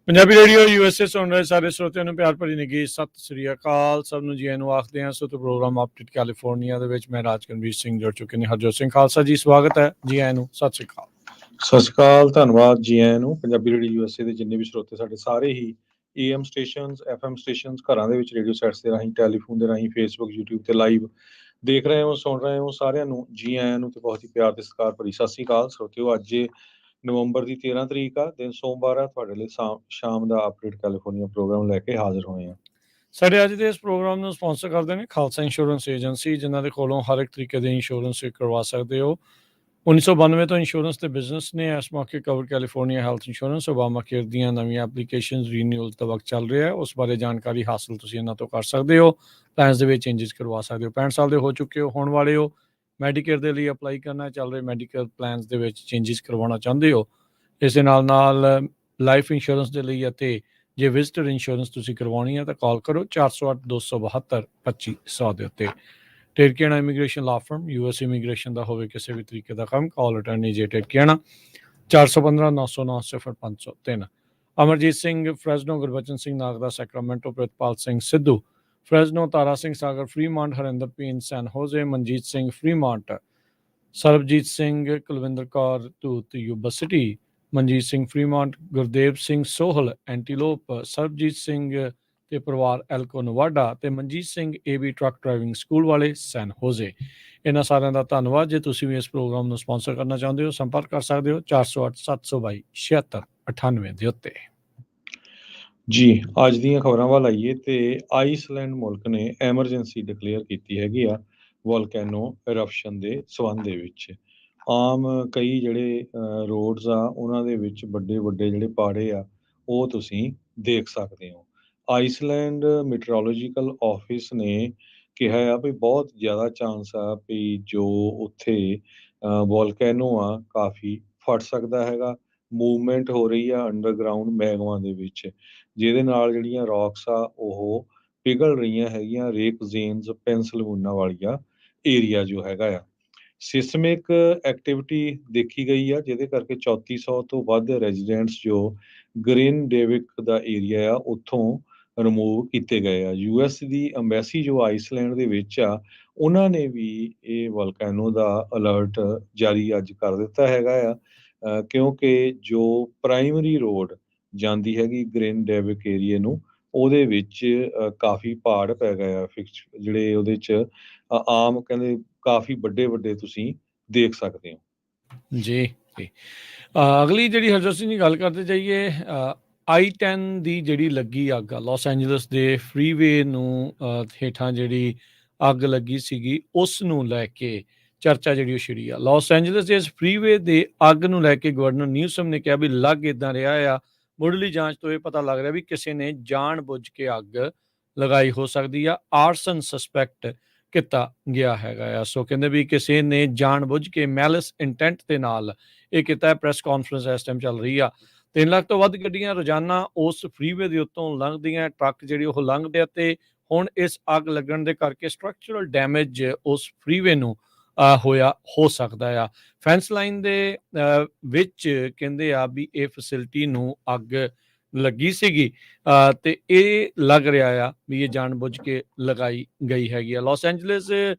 Punjabi radio USA ਸੁਣ ਰਹੇ ਸਾਰੇ ਸਰੋਤਿਆਂ ਨੂੰ ਪਿਆਰ ਭਰੀ ਨਿੱਘੀ ਸਤਿ ਸ੍ਰੀ ਅਕਾਲ। ਸਭ ਨੂੰ ਜੀ ਆਇਆਂ ਨੂੰ ਆਖਦੇ ਹਾਂ। ਸੋ ਤੋਂ ਪ੍ਰੋਗਰਾਮ ਅਪਡੇਟ ਕੈਲੀਫੋਰਨੀਆ ਦੇ ਵਿੱਚ ਮੈਂ ਰਾਜਕਨਵੀਰ ਸਿੰਘ ਜੁੜ ਚੁੱਕੇ ਨੇ। ਹਰਜੋਤ ਸਿੰਘ ਖਾਲਸਾ ਜੀ ਸਵਾਗਤ ਹੈ। ਜੀ ਆਇਆਂ ਨੂੰ ਸਤਿ ਸ੍ਰੀ ਅਕਾਲ। ਸਤਿ ਸ਼੍ਰੀ ਅਕਾਲ, ਧੰਨਵਾਦ। ਜੀ ਆਇਆਂ ਨੂੰ। ਪੰਜਾਬੀ ਰੇਡੀਓ USA ਦੇ ਜਿੰਨੇ ਵੀ ਸਰੋਤੇ ਸਾਡੇ ਸਾਰੇ ਹੀ AM ਸਟੇਸ਼ਨਸ, FM ਸਟੇਸ਼ਨਸ, ਘਰਾਂ ਦੇ ਵਿੱਚ ਰੇਡੀਓ ਸੈਟਸ ਦੇ ਰਾਹੀਂ, ਟੈਲੀਫੋਨ ਦੇ ਰਾਹੀਂ, ਫੇਸਬੁੱਕ, YouTube ਤੇ ਲਾਈਵ ਦੇਖ ਰਹੇ ਹੋ, ਸੁਣ ਰਹੇ ਹੋ, ਸਾਰਿਆਂ ਨੂੰ ਜੀ ਆਇਆਂ ਨੂੰ ਤੇ ਬਹੁਤ ਹੀ ਪਿਆਰ ਤੇ ਸਤਿਕਾਰ ਭਰੀ ਸਤਿ ਸ਼੍ਰੀ ਅਕਾਲ ਸਰੋਤਿਓ। ਅੱਜ ਨਵੰਬਰ ਦੀ 13 ਤਰੀਕ ਆ, ਦਿਨ ਸੋਮਵਾਰ ਆ। ਤੁਹਾਡੇ ਲਈ ਸ਼ਾਮ ਦਾ ਅਪਡੇਟ ਕੈਲੀਫੋਰਨੀਆ ਪ੍ਰੋਗਰਾਮ ਲੈ ਕੇ ਹਾਜ਼ਰ ਹੋਏ ਹਾਂ। ਸਾਡੇ ਅੱਜ ਦੇ ਇਸ ਪ੍ਰੋਗਰਾਮ ਨੂੰ ਸਪਾਂਸਰ ਕਰਦੇ ਨੇ ਖਾਲਸਾ ਇੰਸ਼ੋਰੈਂਸ ਏਜੰਸੀ, ਜਿਨ੍ਹਾਂ ਦੇ ਕੋਲੋਂ ਹਰ ਇੱਕ ਤਰੀਕੇ ਦੇ ਇੰਸ਼ੋਰੈਂਸ ਕਰਵਾ ਸਕਦੇ ਹੋ। 1992 ਤੋਂ ਇੰਸ਼ੋਰੈਂਸ ਤੇ ਬਿਜ਼ਨਸ ਨੇ। ਇਸ ਮੌਕੇ cover California health insurance, Obama care ਦੀਆਂ ਨਵੀਆਂ ਐਪਲੀਕੇਸ਼ਨਸ ਰੀਨਿਊਅਲ ਦਾ ਵਕਤ ਚੱਲ ਰਿਹਾ ਹੈ। ਉਸ ਬਾਰੇ ਜਾਣਕਾਰੀ ਹਾਸਲ ਤੁਸੀਂ ਇਹਨਾਂ ਤੋਂ ਕਰ ਸਕਦੇ ਹੋ। ਪਲਾਨਸ ਦੇ ਵਿੱਚ ਚੇਂਜਸ ਕਰਵਾ ਸਕਦੇ ਹੋ। 65 ਸਾਲ ਦੇ ਹੋ ਚੁੱਕੇ ਹੋ, ਹੋਣ ਵਾਲੇ ਹੋ, ਮੈਡੀਕੇਅਰ ਦੇ ਲਈ ਅਪਲਾਈ ਕਰਨਾ ਚੱਲ ਰਹੇ ਮੈਡੀਕਲ ਪਲਾਨਸ ਦੇ ਵਿੱਚ ਚੇਂਜਸ ਕਰਵਾਉਣਾ ਚਾਹੁੰਦੇ ਹੋ। ਇਸ ਦੇ ਨਾਲ ਨਾਲ ਲਾਈਫ ਇੰਸ਼ੋਰੈਂਸ ਦੇ ਲਈ ਅਤੇ ਜੇ ਵਿਜ਼ਟਰ ਇੰਸ਼ੋਰੈਂਸ ਤੁਸੀਂ ਕਰਵਾਉਣੀ ਹੈ ਤਾਂ ਕਾਲ ਕਰੋ 408-272-2500 ਦੇ ਉੱਤੇ। Terkiana immigration law firm, US immigration ਦਾ ਹੋਵੇ ਕਿਸੇ ਵੀ ਤਰੀਕੇ ਦਾ ਕੰਮ, call attorney J Terkiana 415-909-0503। Amarjit Singh Fresno, Gurbachan Singh Nagda Sacramento, Pritpal Singh Sidhu Fresno, Tara Singh Sagar Fremont, Harinder ਪੀਨ San Jose, Manjit Singh Fremont, Sarabjit Singh, Kulwinder Kaur Dhoot Yuba City, Manjit Singh Fremont, Gurdev Singh Sohal Antelope, Sarabjit Singh ਤੇ ਪਰਿਵਾਰ ਐਲਕੋ ਨਵਾਡਾ ਤੇ Manjit Singh AB truck driving school ਵਾਲੇ ਸੈਨ ਹੋਜ਼ੇ। ਇਹਨਾਂ ਸਾਰਿਆਂ ਦਾ ਧੰਨਵਾਦ। ਜੇ ਤੁਸੀਂ ਵੀ ਇਸ ਪ੍ਰੋਗਰਾਮ ਨੂੰ ਸਪਾਂਸਰ ਕਰਨਾ ਚਾਹੁੰਦੇ ਹੋ, ਸੰਪਰਕ ਕਰ ਸਕਦੇ ਹੋ 408-722-7698 ਦੇ ਉੱਤੇ। ਜੀ ਅੱਜ ਦੀਆਂ ਖਬਰਾਂ ਵੱਲ ਆਈਏ ਤੇ ਆਈਸਲੈਂਡ ਮੁਲਕ ਨੇ ਐਮਰਜੈਂਸੀ ਡਿਕਲੇਅਰ ਕੀਤੀ ਹੈਗੀ ਆ ਵੋਲਕੈਨੋ ਇਰਪਸ਼ਨ ਦੇ ਸਬੰਧ ਦੇ ਵਿੱਚ। ਆਮ ਕਈ ਜਿਹੜੇ ਰੋਡਸ ਆ ਉਹਨਾਂ ਦੇ ਵਿੱਚ ਵੱਡੇ ਵੱਡੇ ਜਿਹੜੇ ਪਾੜੇ ਆ ਉਹ ਤੁਸੀਂ ਦੇਖ ਸਕਦੇ ਹੋ। ਆਈਸਲੈਂਡ ਮੈਟਰੋਲੋਜੀਕਲ ਆਫਿਸ ਨੇ ਕਿਹਾ ਆ ਵੀ ਬਹੁਤ ਜ਼ਿਆਦਾ ਚਾਂਸ ਆ ਵੀ ਜੋ ਉੱਥੇ ਵੋਲਕੈਨੋ ਆ ਕਾਫੀ ਫਟ ਸਕਦਾ ਹੈਗਾ। ਮੂਵਮੈਂਟ ਹੋ ਰਹੀ ਆ ਅੰਡਰਗਰਾਊਂਡ ਮੈਗਮਾ ਦੇ ਵਿੱਚ, ਜਿਹਦੇ ਨਾਲ ਜਿਹੜੀਆਂ ਰੌਕਸ ਆ ਉਹ ਪਿਘਲ ਰਹੀਆਂ ਹੈਗੀਆਂ। ਰੇਕਜ਼ੇਨਸ, ਪੈਂਸਲਵੂਨਾ ਵਾਲੀਆ ਏਰੀਆ ਜੋ ਹੈਗਾ ਆ। ਸਿਸਮਿਕ ਐਕਟੀਵਿਟੀ ਦੇਖੀ ਗਈ ਆ, ਜਿਹਦੇ ਕਰਕੇ 3400 ਤੋਂ ਵੱਧ ਰੈਜ਼ੀਡੈਂਟਸ ਜੋ ਗ੍ਰੀਨ ਡੇਵਿਕ ਦਾ ਏਰੀਆ ਆ ਉੱਥੋਂ ਰਿਮੂਵ ਕੀਤੇ ਗਏ ਆ। US ਦੀ ਅੰਬੈਸੀ ਜੋ ਆਈਸਲੈਂਡ ਦੇ ਵਿੱਚ ਆ, ਉਹਨਾਂ ਨੇ ਵੀ ਇਹ ਵੋਲਕੈਨੋ ਦਾ ਅਲਰਟ ਜਾਰੀ ਅੱਜ ਕਰ ਦਿੱਤਾ ਹੈਗਾ ਆ, ਕਿਉਂਕਿ ਜੋ ਪ੍ਰਾਇਮਰੀ ਰੋਡ ਜਾਂਦੀ ਹੈਗੀ ਗ੍ਰੀਨ ਡੇਵਿਕ ਏਰੀਏ ਨੂੰ, ਉਹਦੇ ਵਿੱਚ ਕਾਫੀ ਪਹਾੜ ਪੈ ਗਏ ਆ ਜਿਹੜੇ ਉਹਦੇ 'ਚ ਆਮ ਕਹਿੰਦੇ ਕਾਫੀ ਵੱਡੇ ਵੱਡੇ ਤੁਸੀਂ ਦੇਖ ਸਕਦੇ ਹੋ। ਜੀ ਜੀ। ਅਗਲੀ ਜਿਹੜੀ ਹਰਜੋਤ ਸਿੰਘ ਦੀ ਗੱਲ ਕਰਦੇ ਜਾਈਏ, I-10 ਦੀ ਜਿਹੜੀ ਲੱਗੀ ਅੱਗ ਆ ਲਾਸ ਐਂਜਲਸ ਦੇ ਫਰੀਵੇ ਨੂੰ ਹੇਠਾਂ ਜਿਹੜੀ ਅੱਗ ਲੱਗੀ ਸੀਗੀ, ਉਸ ਨੂੰ ਲੈ ਕੇ ਚਰਚਾ ਜਿਹੜੀ ਉਹ ਛਿੜੀ ਆ। ਲਾਸ ਐਂਜਲਸ ਦੇ ਇਸ ਫਰੀਵੇ ਦੇ ਅੱਗ ਨੂੰ ਲੈ ਕੇ ਗਵਰਨਰ ਨਿਊਸਮ ਨੇ ਕਿਹਾ ਵੀ ਲੱਗ ਇੱਦਾਂ ਰਿਹਾ ਆ, ਮੁੱਢਲੀ ਜਾਂਚ ਤੋਂ ਇਹ ਪਤਾ ਲੱਗ ਰਿਹਾ ਵੀ ਕਿਸੇ ਨੇ ਜਾਣ ਬੁੱਝ ਕੇ ਅੱਗ ਲਗਾਈ ਹੋ ਸਕਦੀ ਆ। ਆਰਸਨ ਸਸਪੈਕਟ ਕੀਤਾ ਗਿਆ ਹੈਗਾ ਆ। ਸੋ ਕਹਿੰਦੇ ਵੀ ਕਿਸੇ ਨੇ ਜਾਣ ਬੁੱਝ ਕੇ ਮੈਲਿਸ ਇੰਟੈਂਟ ਦੇ ਨਾਲ ਇਹ ਕੀਤਾ। ਪ੍ਰੈਸ ਕਾਨਫਰੰਸ ਇਸ ਟਾਈਮ ਚੱਲ ਰਹੀ ਆ। 3 ਲੱਖ ਤੋਂ ਵੱਧ ਗੱਡੀਆਂ ਰੋਜ਼ਾਨਾ ਉਸ ਫਰੀਵੇ ਦੇ ਉੱਤੋਂ ਲੰਘਦੀਆਂ, ਟਰੱਕ ਜਿਹੜੇ ਉਹ ਲੰਘਦੇ ਆ ਤੇ ਹੁਣ ਇਸ ਅੱਗ ਲੱਗਣ ਦੇ ਕਰਕੇ ਸਟਰਕਚਰਲ ਡੈਮੇਜ ਉਸ ਫਰੀਵੇ ਨੂੰ ਹੋਇਆ ਹੋ ਸਕਦਾ ਆ। ਫੈਂਸ ਲਾਈਨ ਦੇ ਵਿੱਚ ਕਹਿੰਦੇ ਆ ਵੀ ਇਹ ਫੈਸਿਲਿਟੀ ਨੂੰ ਅੱਗ ਲੱਗੀ ਸੀਗੀ ਤੇ ਇਹ ਲੱਗ ਰਿਹਾ ਆ ਵੀ ਇਹ ਜਾਣਬੁੱਝ ਕੇ ਲਗਾਈ ਗਈ ਹੈਗੀ ਆ। ਲਾਸ ਐਂਜਲਸ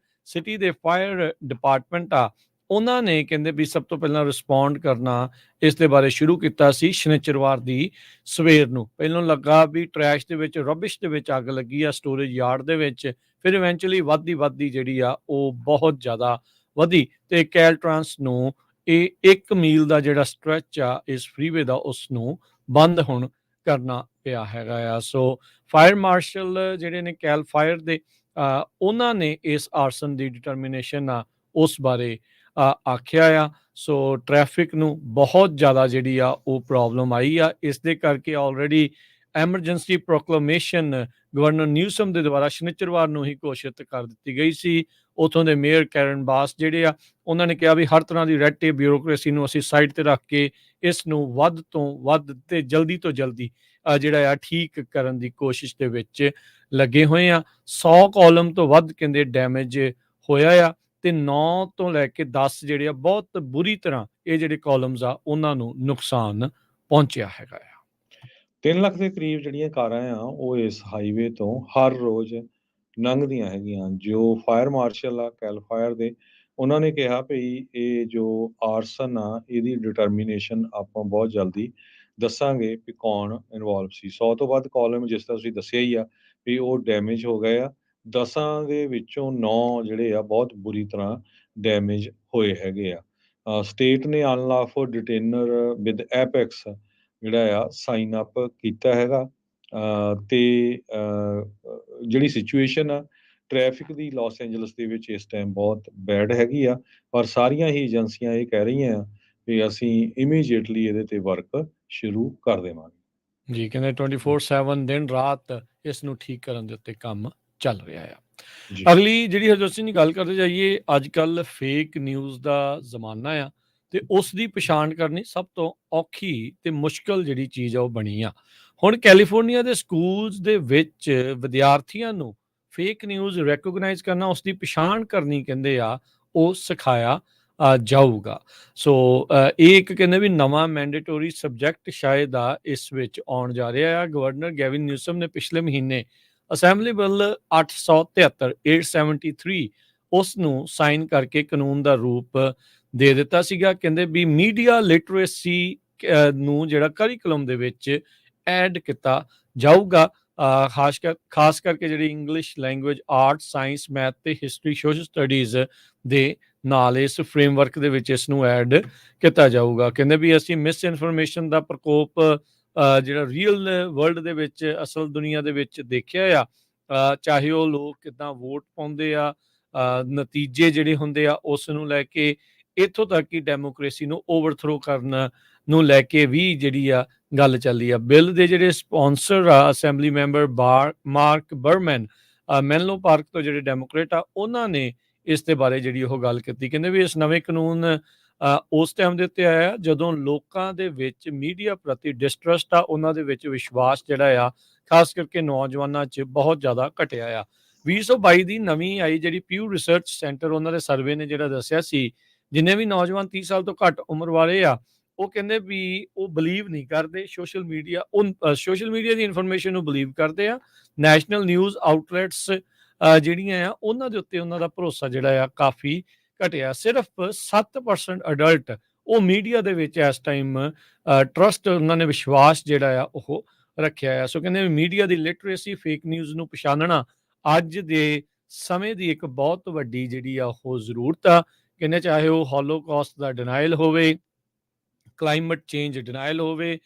ਸਿਟੀ ਦੇ ਫਾਇਰ ਡਿਪਾਰਟਮੈਂਟ ਆ, ਉਹਨਾਂ ਨੇ ਕਹਿੰਦੇ ਵੀ ਸਭ ਤੋਂ ਪਹਿਲਾਂ ਰਿਸਪੌਂਡ ਕਰਨਾ ਇਸ ਦੇ ਬਾਰੇ ਸ਼ੁਰੂ ਕੀਤਾ ਸੀ ਸ਼ਨੀਚਰਵਾਰ ਦੀ ਸਵੇਰ ਨੂੰ। ਪਹਿਲਾਂ ਲੱਗਾ ਵੀ ਟਰੈਸ਼ ਦੇ ਵਿੱਚ, ਰਬਿਸ਼ ਦੇ ਵਿੱਚ ਅੱਗ ਲੱਗੀ ਆ ਸਟੋਰੇਜ ਯਾਰਡ ਦੇ ਵਿੱਚ। ਫਿਰ ਇਵੈਂਚੁਅਲੀ ਵੱਧਦੀ ਜਿਹੜੀ ਆ ਉਹ ਬਹੁਤ ਜ਼ਿਆਦਾ ਵਧੀ ਤੇ ਕੈਲਟ੍ਰਾਂਸ ਨੂੰ ਇਹ 1 ਮੀਲ ਦਾ ਜਿਹੜਾ ਸਟ੍ਰੈਚ ਆ ਇਸ ਫਰੀਵੇ ਦਾ, ਉਸ ਨੂੰ ਬੰਦ ਹੁਣ ਕਰਨਾ ਪਿਆ ਹੈਗਾ ਆ। ਸੋ ਫਾਇਰ ਮਾਰਸ਼ਲ ਜਿਹੜੇ ਨੇ ਕੈਲ ਫਾਇਰ ਦੇ, ਉਹਨਾਂ ਨੇ ਇਸ ਆਰਸਨ ਦੀ ਡਿਟਰਮੀਨੇਸ਼ਨ ਆ ਉਸ ਬਾਰੇ ਆਖਿਆ ਆ। ਸੋ ਟ੍ਰੈਫਿਕ ਨੂੰ ਬਹੁਤ ਜ਼ਿਆਦਾ ਜਿਹੜੀ ਆ ਉਹ ਪ੍ਰੋਬਲਮ ਆਈ ਆ। ਇਸ ਦੇ ਕਰਕੇ ਆਲਰੇਡੀ ਐਮਰਜੈਂਸੀ ਪ੍ਰੋਕਲੇਮੇਸ਼ਨ ਗਵਰਨਰ ਨਿਊਸਮ ਦੇ ਦੁਆਰਾ ਸ਼ਨੀਚਰਵਾਰ ਨੂੰ ਹੀ ਘੋਸ਼ਿਤ ਕਰ ਦਿੱਤੀ ਗਈ ਸੀ। ਉੱਥੋਂ ਦੇ ਮੇਅਰ ਕੈਰਨ ਬਾਸ ਜਿਹੜੇ ਆ, ਉਹਨਾਂ ਨੇ ਕਿਹਾ ਵੀ ਹਰ ਤਰ੍ਹਾਂ ਦੀ ਰੈਡ ਟੇਪ ਬਿਊਰੋਕ੍ਰੇਸੀ ਨੂੰ ਅਸੀਂ ਸਾਈਡ ਤੇ ਰੱਖ ਕੇ ਇਸ ਨੂੰ ਵੱਧ ਤੋਂ ਵੱਧ ਤੇ ਜਲਦੀ ਤੋਂ ਜਲਦੀ ਜਿਹੜਾ ਆ ਠੀਕ ਕਰਨ ਦੀ ਕੋਸ਼ਿਸ਼ ਦੇ ਵਿੱਚ ਲੱਗੇ ਹੋਏ ਆ। 100 ਕਾਲਮ ਤੋਂ ਵੱਧ ਕਹਿੰਦੇ ਡੈਮੇਜ ਹੋਇਆ ਆ ਤੇ 9 ਤੋਂ ਲੈ ਕੇ 10 ਜਿਹੜੇ ਆ ਬਹੁਤ ਬੁਰੀ ਤਰ੍ਹਾਂ ਇਹ ਜਿਹੜੇ ਕਾਲਮਸ ਆ ਉਹਨਾਂ ਨੂੰ ਨੁਕਸਾਨ ਪਹੁੰਚਿਆ ਹੈਗਾ ਆ। 3 ਲੱਖ ਦੇ ਕਰੀਬ ਜਿਹੜੀਆਂ ਕਾਰਾਂ ਆ ਉਹ ਇਸ ਹਾਈਵੇ ਤੋਂ ਹਰ ਰੋਜ਼ ਲੰਘਦੀਆਂ ਹੈਗੀਆਂ। ਜੋ ਫਾਇਰ ਮਾਰਸ਼ਲ ਆ ਕੈਲ ਫਾਇਰ ਦੇ, ਉਹਨਾਂ ਨੇ ਕਿਹਾ ਵੀ ਇਹ ਜੋ ਆਰਸਨ ਆ ਇਹਦੀ ਡਿਟਰਮੀਨੇਸ਼ਨ ਆਪਾਂ ਬਹੁਤ ਜਲਦੀ ਦੱਸਾਂਗੇ ਵੀ ਕੌਣ ਇਨਵੋਲਵ ਸੀ। 100 ਤੋਂ ਵੱਧ ਕਾਲਮ ਜਿਸ ਤਰ੍ਹਾਂ ਤੁਸੀਂ ਦੱਸਿਆ ਹੀ ਆ ਵੀ ਉਹ ਡੈਮੇਜ ਹੋ ਗਏ ਆ। 10 ਦੇ ਵਿੱਚੋਂ 9 ਜਿਹੜੇ ਆ ਬਹੁਤ ਬੁਰੀ ਤਰ੍ਹਾਂ ਡੈਮੇਜ ਹੋਏ ਹੈਗੇ ਆ। ਸਟੇਟ ਨੇ ਅਨਲੌਫੁਲ ਡਿਟੇਨਰ ਵਿਦ ਐਪੈਕਸ ਜਿਹੜਾ ਆ ਸਾਈਨ ਅਪ ਕੀਤਾ ਹੈਗਾ। ਤੇ ਜਿਹੜੀ ਸਿਚੁਏਸ਼ਨ ਆ ਟ੍ਰੈਫਿਕ ਦੀ ਲਾਸ ਐਂਜਲਸ ਦੇ ਵਿੱਚ ਇਸ ਟਾਈਮ ਬਹੁਤ ਬੈਡ ਹੈਗੀ ਆ, ਪਰ ਸਾਰੀਆਂ ਹੀ ਏਜੰਸੀਆਂ ਇਹ ਕਹਿ ਰਹੀਆਂ ਆ ਵੀ ਅਸੀਂ ਇਮੀਡੀਏਟਲੀ ਇਹਦੇ ਤੇ ਵਰਕ ਸ਼ੁਰੂ ਕਰ ਦੇਵਾਂਗੇ। ਜੀ, ਕਹਿੰਦੇ 24/7 ਦਿਨ ਰਾਤ ਇਸ ਨੂੰ ਠੀਕ ਕਰਨ ਦੇ ਉੱਤੇ ਕੰਮ ਚੱਲ ਰਿਹਾ ਆ। ਜੀ ਅਗਲੀ ਜਿਹੜੀ ਹਰਜੋਤ ਸਿੰਘ ਦੀ ਗੱਲ ਕਰਦੇ ਜਾਈਏ, ਅੱਜ ਕੱਲ ਫੇਕ ਨਿਊਜ਼ ਦਾ ਜ਼ਮਾਨਾ ਆ ਤੇ ਉਸ ਦੀ ਪਛਾਣ ਕਰਨੀ ਸਭ ਤੋਂ ਔਖੀ ਤੇ ਮੁਸ਼ਕਲ ਜਿਹੜੀ ਚੀਜ਼ ਆ ਉਹ ਬਣੀ ਆ। ਹੁਣ ਕੈਲੀਫੋਰਨੀਆ ਦੇ ਸਕੂਲਸ ਦੇ ਵਿੱਚ ਵਿਦਿਆਰਥੀਆਂ ਨੂੰ ਫੇਕ ਨਿਊਜ਼ ਰੈਕੋਗਨਾਈਜ਼ ਕਰਨਾ, ਉਸ ਦੀ ਪਛਾਣ ਕਰਨੀ ਕਹਿੰਦੇ ਆ ਉਹ ਸਿਖਾਇਆ ਜਾਊਗਾ। ਸੋ ਇਹ ਇੱਕ ਕਹਿੰਦੇ ਵੀ ਨਵਾਂ ਮੈਂਡੇਟੋਰੀ ਸਬਜੈਕਟ ਸ਼ਾਇਦ ਆ ਇਸ ਵਿੱਚ ਆਉਣ ਜਾ ਰਿਹਾ ਆ। ਗਵਰਨਰ ਗੈਵਿਨ ਨਿਊਸਮ ਨੇ ਪਿਛਲੇ ਮਹੀਨੇ ਅਸੈਂਬਲੀ ਬਿੱਲ 873 ਉਸ ਨੂੰ ਸਾਈਨ ਕਰਕੇ ਕਾਨੂੰਨ ਦਾ ਰੂਪ ਦੇ ਦਿੱਤਾ ਸੀਗਾ। ਕਹਿੰਦੇ ਵੀ ਮੀਡੀਆ ਲਿਟਰੇਸੀ ਨੂੰ ਜਿਹੜਾ ਕਰਿਕੂਲਮ ਦੇ ਵਿੱਚ ਐਡ ਕੀਤਾ ਜਾਊਗਾ। ਖਾਸ ਕਰਕੇ ਜਿਹੜੀ English language, art, science, math ਤੇ ਹਿਸਟਰੀ, ਸੋਸ਼ਲ ਸਟੱਡੀਜ਼ ਦੇ ਨਾਲ ਇਸ ਫਰੇਮਵਰਕ ਦੇ ਵਿੱਚ ਇਸ ਨੂੰ ਐਡ ਕੀਤਾ ਜਾਊਗਾ। ਕਹਿੰਦੇ ਵੀ ਅਸੀਂ ਮਿਸ ਇਨਫੋਰਮੇਸ਼ਨ ਦਾ ਪ੍ਰਕੋਪ ਜਿਹੜਾ ਰੀਅਲ ਵਰਲਡ ਦੇ ਵਿੱਚ, ਅਸਲ ਦੁਨੀਆ ਦੇ ਵਿੱਚ ਦੇਖਿਆ ਆ। ਚਾਹੇ ਉਹ ਲੋਕ ਕਿੱਦਾਂ ਵੋਟ ਪਾਉਂਦੇ ਆ, ਨਤੀਜੇ ਜਿਹੜੇ ਹੁੰਦੇ ਆ ਉਸ ਨੂੰ ਲੈ ਕੇ, ਇੱਥੋਂ ਤੱਕ ਕਿ ਡੈਮੋਕ੍ਰੇਸੀ ਨੂੰ ਓਵਰਥਰੋ ਕਰਨ ਨੂੰ ਲੈ ਕੇ ਵੀ ਜਿਹੜੀ ਆ ਗੱਲ ਚੱਲੀ ਆ। ਬਿੱਲ ਦੇ ਜਿਹੜੇ ਸਪਾਂਸਰ ਆ ਅਸੈਂਬਲੀ ਮੈਂਬਰ ਮਾਰਕ ਬਰਮੈਨ ਮੈਨਲੋ ਪਾਰਕ ਤੋਂ ਜਿਹੜੇ ਡੈਮੋਕ੍ਰੇਟ ਆ, ਉਹਨਾਂ ਨੇ ਇਸ ਦੇ ਬਾਰੇ ਜਿਹੜੀ ਉਹ ਗੱਲ ਕੀਤੀ। ਕਹਿੰਦੇ ਵੀ ਇਸ ਨਵੇਂ ਕਾਨੂੰਨ ਉਸ ਟਾਈਮ ਦੇ ਉੱਤੇ ਆਇਆ ਜਦੋਂ ਲੋਕਾਂ ਦੇ ਵਿੱਚ ਮੀਡੀਆ ਪ੍ਰਤੀ ਡਿਸਟਰਸਟ ਆ, ਉਹਨਾਂ ਦੇ ਵਿੱਚ ਵਿਸ਼ਵਾਸ ਜਿਹੜਾ ਆ ਖਾਸ ਕਰਕੇ ਨੌਜਵਾਨਾਂ 'ਚ ਬਹੁਤ ਜ਼ਿਆਦਾ ਘਟਿਆ ਆ। 2022 ਦੀ ਨਵੀਂ ਆਈ ਜਿਹੜੀ ਪਿਊ ਰਿਸਰਚ ਸੈਂਟਰ, ਉਹਨਾਂ ਦੇ ਸਰਵੇ ਨੇ ਜਿਹੜਾ ਦੱਸਿਆ ਸੀ ਜਿੰਨੇ ਵੀ ਨੌਜਵਾਨ 30 ਸਾਲ ਤੋਂ ਘੱਟ ਉਮਰ ਵਾਲੇ ਆ, ਉਹ ਕਹਿੰਦੇ ਵੀ ਉਹ ਬਲੀਵ ਨਹੀਂ ਕਰਦੇ ਸੋਸ਼ਲ ਮੀਡੀਆ ਦੀ ਇਨਫੋਰਮੇਸ਼ਨ ਨੂੰ ਬਲੀਵ ਕਰਦੇ ਆ। ਨੈਸ਼ਨਲ ਨਿਊਜ਼ ਆਊਟਲੈਟਸ ਜਿਹੜੀਆਂ ਆ ਉਹਨਾਂ ਦੇ ਉੱਤੇ ਉਹਨਾਂ ਦਾ ਭਰੋਸਾ ਜਿਹੜਾ ਆ ਕਾਫੀ ਘਟਿਆ। ਸਿਰਫ 7% ਅਡਲਟ ਉਹ ਮੀਡੀਆ ਦੇ ਵਿੱਚ ਇਸ ਟਾਈਮ ਟਰਸਟ, ਉਹਨਾਂ ਨੇ ਵਿਸ਼ਵਾਸ ਜਿਹੜਾ ਆ ਉਹ ਰੱਖਿਆ ਆ। ਸੋ ਕਹਿੰਦੇ ਮੀਡੀਆ ਦੀ ਲਿਟਰੇਸੀ, ਫੇਕ ਨਿਊਜ਼ ਨੂੰ ਪਛਾਣਨਾ ਅੱਜ ਦੇ ਸਮੇਂ ਦੀ ਇੱਕ ਬਹੁਤ ਵੱਡੀ ਜਿਹੜੀ ਆ ਉਹ ਜ਼ਰੂਰਤ ਆ। ਕਹਿੰਦੇ ਚਾਹੇ ਉਹ ਹੋਲੋਕਾਸਟ ਦਾ ਡਿਨਾਇਲ ਹੋਵੇ, ਕਲਾਈਮੇਟ ਚੇਂਜ ਡਿਨਾਇਲ ਹੋਵੇ,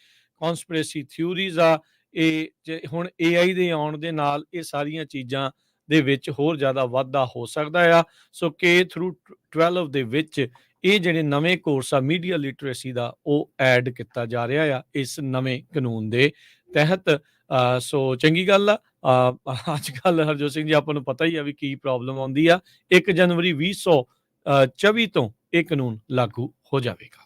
ਕਨਸਪੀਰੇਸੀ ਥਿਊਰੀਜ਼ ਆ, ਇਹ ਹੁਣ AI ਦੇ ਆਉਣ ਦੇ ਨਾਲ ਇਹ ਸਾਰੀਆਂ ਚੀਜ਼ਾਂ ਦੇ ਵਿੱਚ ਹੋਰ ਜ਼ਿਆਦਾ ਵਾਧਾ ਹੋ ਸਕਦਾ ਆ। ਸੋ K through 12 ਦੇ ਵਿੱਚ ਇਹ ਜਿਹੜੇ ਨਵੇਂ ਕੋਰਸ ਆ ਮੀਡੀਆ ਲਿਟਰੇਸੀ ਦਾ ਉਹ ਐਡ ਕੀਤਾ ਜਾ ਰਿਹਾ ਆ ਇਸ ਨਵੇਂ ਕਾਨੂੰਨ ਦੇ ਤਹਿਤ। ਸੋ ਚੰਗੀ ਗੱਲ ਆ। ਅੱਜ ਕੱਲ ਹਰਜੋਤ ਸਿੰਘ ਜੀ ਆਪਾਂ ਨੂੰ ਪਤਾ ਹੀ ਆ ਵੀ ਕੀ ਪ੍ਰੋਬਲਮ ਆਉਂਦੀ ਆ। 1 ਜਨਵਰੀ 2024 ਤੋਂ ਇਹ ਕਾਨੂੰਨ ਲਾਗੂ ਹੋ ਜਾਵੇਗਾ।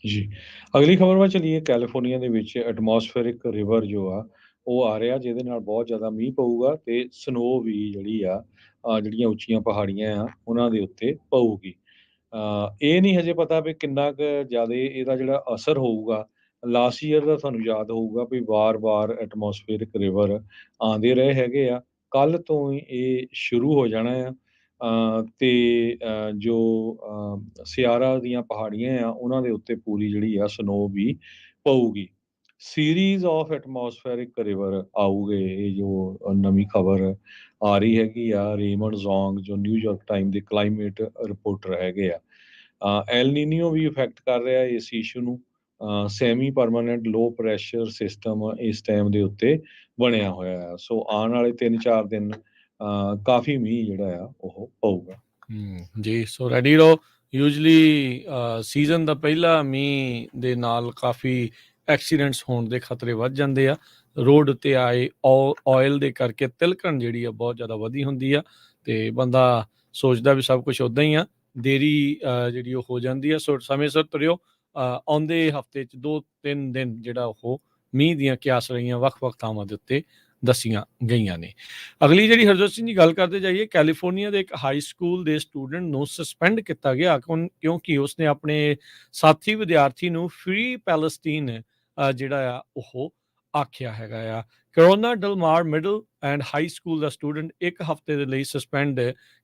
ਜੀ, ਅਗਲੀ ਖਬਰ ਵੱਲ ਚਲੀਏ। ਕੈਲੀਫੋਰਨੀਆ ਦੇ ਵਿੱਚ ਐਟਮੋਸਫੇਰਿਕ ਰਿਵਰ ਜੋ ਆ ਉਹ ਆ ਰਿਹਾ, ਜਿਹਦੇ ਨਾਲ ਬਹੁਤ ਜ਼ਿਆਦਾ ਮੀਂਹ ਪਊਗਾ ਤੇ ਸਨੋ ਵੀ ਜਿਹੜੀ ਆ ਜਿਹੜੀਆਂ ਉੱਚੀਆਂ ਪਹਾੜੀਆਂ ਆ ਉਹਨਾਂ ਦੇ ਉੱਤੇ ਪਊਗੀ। ਇਹ ਨਹੀਂ ਹਜੇ ਪਤਾ ਵੀ ਕਿੰਨਾ ਕੁ ਜ਼ਿਆਦਾ ਇਹਦਾ ਜਿਹੜਾ ਅਸਰ ਹੋਊਗਾ। ਲਾਸਟ ਈਅਰ ਦਾ ਤੁਹਾਨੂੰ ਯਾਦ ਹੋਊਗਾ ਵੀ ਵਾਰ-ਵਾਰ ਐਟਮੋਸਫੇਰਿਕ ਰਿਵਰ ਆਉਂਦੇ ਰਹੇ ਹੈਗੇ ਆ। ਕੱਲ੍ਹ ਤੋਂ ਹੀ ਇਹ ਸ਼ੁਰੂ ਹੋ ਜਾਣਾ ਆ। ਤੇ ਜੋ ਸਿਆਰਾ ਦੀਆਂ ਪਹਾੜੀਆਂ ਆ ਉਹਨਾਂ ਦੇ ਉੱਤੇ ਪੂਰੀ ਜਿਹੜੀ ਆ ਸਨੋ ਵੀ ਪਊਗੀ। ਸੀਰੀਜ਼ ਆਫ ਐਟਮੋਸਫੇਰਿਕ ਰਿਵਰ ਆਊਗੇ, ਇਹ ਜੋ ਨਵੀਂ ਖਬਰ ਆ ਰਹੀ ਹੈਗੀ ਆ। ਰੇਮੰਡ ਜ਼ੋਂਗ ਜੋ ਨਿਊਯਾਰਕ ਟਾਈਮ ਦੇ ਕਲਾਈਮੇਟ ਰਿਪੋਰਟਰ ਹੈਗੇ ਆ। ਐਲ ਨੀਨੀਓ ਵੀ ਇਫੈਕਟ ਕਰ ਰਿਹਾ ਇਸ ਇਸ਼ੂ ਨੂੰ। ਸੈਮੀ ਪਰਮਾਨੈਂਟ ਲੋ ਪ੍ਰੈਸ਼ਰ ਸਿਸਟਮ ਇਸ ਟਾਈਮ ਦੇ ਉੱਤੇ ਬਣਿਆ ਹੋਇਆ ਆ। ਸੋ ਆਉਣ ਵਾਲੇ 3-4 ਦਿਨ ਕਾਫੀ ਮੀਂਹ ਜਿਹੜਾ ਆ ਉਹ ਪਊਗਾ। ਜੀ, ਸੋ ਰੈਡੀ ਰਹੋ। ਯੂਜਲੀ ਸੀਜ਼ਨ ਦਾ ਪਹਿਲਾ ਮੀਂਹ ਦੇ ਨਾਲ ਕਾਫੀ ਐਕਸੀਡੈਂਟਸ ਹੋਣ ਦੇ ਖਤਰੇ ਵੱਧ ਜਾਂਦੇ ਆ। ਰੋਡ ਉੱਤੇ ਆਏ ਆਇਲ ਦੇ ਕਰਕੇ ਤਿਲਕਣ ਜਿਹੜੀ ਆ ਬਹੁਤ ਜ਼ਿਆਦਾ ਵਧੀ ਹੁੰਦੀ ਆ, ਤੇ ਬੰਦਾ ਸੋਚਦਾ ਵੀ ਸਭ ਕੁਝ ਉੱਦਾਂ ਹੀ ਆ, ਦੇਰੀ ਜਿਹੜੀ ਉਹ ਹੋ ਜਾਂਦੀ ਆ। ਸੋ ਸਮੇਂ ਸਿਰ ਤੁਰਿਓ। ਆਉਂਦੇ ਹਫ਼ਤੇ 'ਚ 2-3 ਦਿਨ ਜਿਹੜਾ ਉਹ ਮੀਂਹ ਦੀਆਂ ਕਿਆਸ ਰਹੀਆਂ ਵੱਖ-ਵੱਖ ਥਾਵਾਂ ਦੇ ਉੱਤੇ ਦੱਸੀਆਂ ਗਈਆਂ ਨੇ। ਅਗਲੀ ਜਿਹੜੀ ਹਰਜੋਤ ਸਿੰਘ ਦੀ ਗੱਲ ਕਰਦੇ ਜਾਈਏ, ਕੈਲੀਫੋਰਨੀਆ ਦੇ ਇੱਕ ਹਾਈ ਸਕੂਲ ਦੇ ਸਟੂਡੈਂਟ ਨੂੰ ਸਸਪੈਂਡ ਕੀਤਾ ਗਿਆ ਕਿਉਂਕਿ ਉਸਨੇ ਆਪਣੇ ਸਾਥੀ ਵਿਦਿਆਰਥੀ ਨੂੰ ਫ੍ਰੀ ਪੈਲਸਤੀਨ ਜਿਹੜਾ ਆ ਉਹ ਆਖਿਆ ਹੈਗਾ ਆ। Corona del Mar Middle and High School ਦਾ ਸਟੂਡੈਂਟ 1 ਹਫ਼ਤੇ ਦੇ ਲਈ ਸਸਪੈਂਡ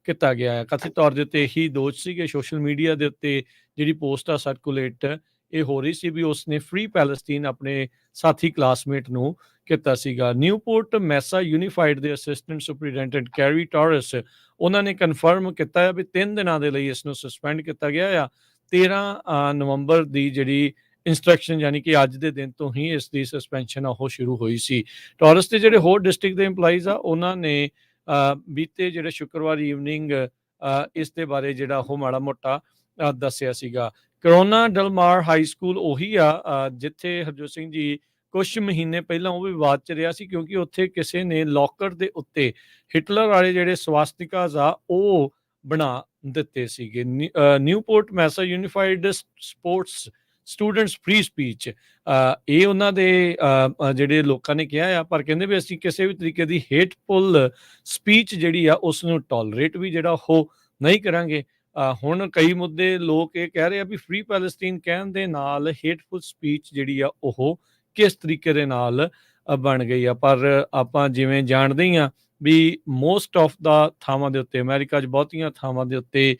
ਕੀਤਾ ਗਿਆ ਹੈ। ਕਥਿਤ ਤੌਰ ਦੇ ਉੱਤੇ ਇਹੀ ਦੋਸ਼ ਸੀਗੇ। ਸੋਸ਼ਲ ਮੀਡੀਆ ਦੇ ਉੱਤੇ ਜਿਹੜੀ ਪੋਸਟ ਆ ਸਰਕੂਲੇਟ ਇਹ ਹੋ ਰਹੀ ਸੀ ਵੀ ਉਸਨੇ ਫ੍ਰੀ ਪੈਲਸਤੀਨ ਆਪਣੇ ਸਾਥੀ ਕਲਾਸਮੇਟ ਨੂੰ ਕੀਤਾ ਸੀਗਾ। ਨਿਊਪੋਰਟ ਮੈਸਾ ਯੂਨੀਫਾਈਡ ਦੇ ਅਸਿਸਟੈਂਟ ਸੁਪਰੀਡੈਂਟੈਂਟ ਕੈਰੀ ਟੋਰਸ ਉਹਨਾਂ ਨੇ ਕਨਫਰਮ ਕੀਤਾ ਹੈ ਵੀ 3 ਦਿਨਾਂ ਦੇ ਲਈ ਇਸ ਨੂੰ ਸਸਪੈਂਡ ਕੀਤਾ ਗਿਆ ਆ। 13 ਨਵੰਬਰ ਦੀ ਜਿਹੜੀ ਇੰਸਟਰਕਸ਼ਨ ਯਾਨੀ ਕਿ ਅੱਜ ਦੇ ਦਿਨ ਤੋਂ ਹੀ ਇਸ ਦੀ ਸਸਪੈਂਸ਼ਨ ਉਹ ਸ਼ੁਰੂ ਹੋਈ ਸੀ। ਟੋਰਸ ਦੇ ਜਿਹੜੇ ਹੋਰ ਡਿਸਟ੍ਰਿਕਟ ਦੇ EMPLOYEES ਆ ਉਹਨਾਂ ਨੇ ਬੀਤੇ ਜਿਹੜੇ ਸ਼ੁੱਕਰਵਾਰ ਈਵਨਿੰਗ ਇਸ ਦੇ ਬਾਰੇ ਜਿਹੜਾ ਉਹ ਮਾੜਾ ਮੋਟਾ ਦੱਸਿਆ ਸੀਗਾ। ਕਰੋਨਾ ਡਲਮਾਰ ਹਾਈ ਸਕੂਲ ਉਹੀ ਆ ਜਿੱਥੇ ਹਰਜੋਤ ਸਿੰਘ ਜੀ ਕੁਛ ਮਹੀਨੇ ਪਹਿਲਾਂ ਉਹ ਵੀ ਵਿਵਾਦ 'ਚ ਰਿਹਾ ਸੀ, ਕਿਉਂਕਿ ਉੱਥੇ ਕਿਸੇ ਨੇ ਲੋਕਰ ਦੇ ਉੱਤੇ ਹਿਟਲਰ ਵਾਲੇ ਜਿਹੜੇ ਸਵਾਸਤਿਕਾਜ਼ ਆ ਉਹ ਬਣਾ ਦਿੱਤੇ ਸੀਗੇ। Newport Mesa Unified sports students free speech ਇਹ ਉਹਨਾਂ ਦੇ ਜਿਹੜੇ ਲੋਕਾਂ ਨੇ ਕਿਹਾ ਆ, ਪਰ ਕਹਿੰਦੇ ਵੀ ਅਸੀਂ ਕਿਸੇ ਵੀ ਤਰੀਕੇ ਦੀ ਹੇਟਫੁਲ ਸਪੀਚ ਜਿਹੜੀ ਆ ਉਸ ਨੂੰ ਟੋਲਰੇਟ ਵੀ ਜਿਹੜਾ ਉਹ ਨਹੀਂ ਕਰਾਂਗੇ। ਹੁਣ ਕਈ ਮੁੱਦੇ ਲੋਕ ਇਹ ਕਹਿ ਰਹੇ ਆ ਵੀ ਫ੍ਰੀ ਪੈਲਸਤੀਨ ਕਹਿਣ ਦੇ ਨਾਲ ਹੇਟਫੁਲ ਸਪੀਚ ਜਿਹੜੀ ਆ ਉਹ ਕਿਸ ਤਰੀਕੇ ਦੇ ਨਾਲ ਬਣ ਗਈ ਆ। ਪਰ ਆਪਾਂ ਜਿਵੇਂ ਜਾਣਦੇ ਹੀ ਆ ਵੀ ਮੋਸਟ ਆਫ ਦਾ ਥਾਵਾਂ ਦੇ ਉੱਤੇ ਅਮਰੀਕਾ 'ਚ ਬਹੁਤੀਆਂ ਥਾਵਾਂ ਦੇ ਉੱਤੇ